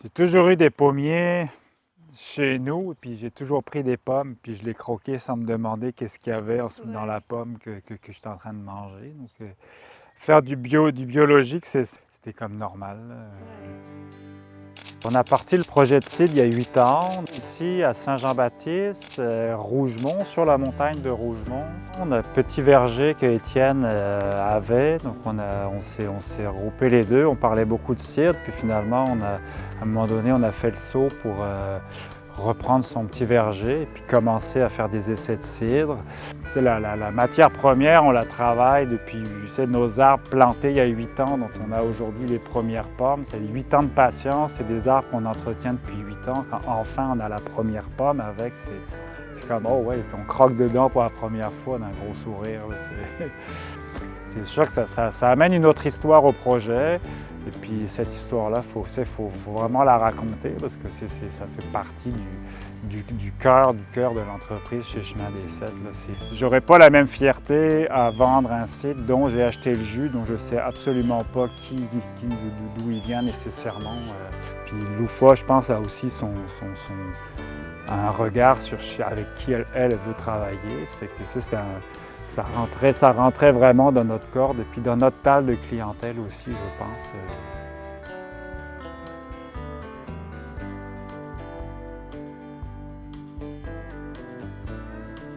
J'ai toujours eu des pommiers chez nous, et puis j'ai toujours pris des pommes, puis je les croquais sans me demander qu'est-ce qu'il y avait dans la Ouais. pomme que j'étais en train de manger. Donc, faire du biologique, c'était comme normal. Ouais. On a parti le projet de cidre il y a 8 ans, ici à Saint-Jean-Baptiste, Rougemont, sur la montagne de Rougemont. On a un petit verger que Étienne avait, donc on s'est regroupés les deux, on parlait beaucoup de cidre, puis finalement, à un moment donné, on a fait le saut pour reprendre son petit verger et puis commencer à faire des essais de cidre. C'est la matière première, on la travaille depuis nos arbres plantés il y a 8 ans, dont on a aujourd'hui les premières pommes. C'est 8 ans de patience, c'est des arbres qu'on entretient depuis 8 ans. Quand enfin on a la première pomme avec, c'est comme, oh ouais, on croque dedans pour la première fois d'un gros sourire. C'est sûr que ça amène une autre histoire au projet. Et puis cette histoire-là, faut vraiment la raconter parce que ça fait partie du cœur de l'entreprise chez Chemin des Sept. J'aurais pas la même fierté à vendre un site dont j'ai acheté le jus, dont je sais absolument pas d'où il vient nécessairement. Puis Loufa, je pense, a aussi un regard sur avec qui elle veut travailler. Ça fait que ça rentrait vraiment dans notre corde et puis dans notre table de clientèle aussi, je pense.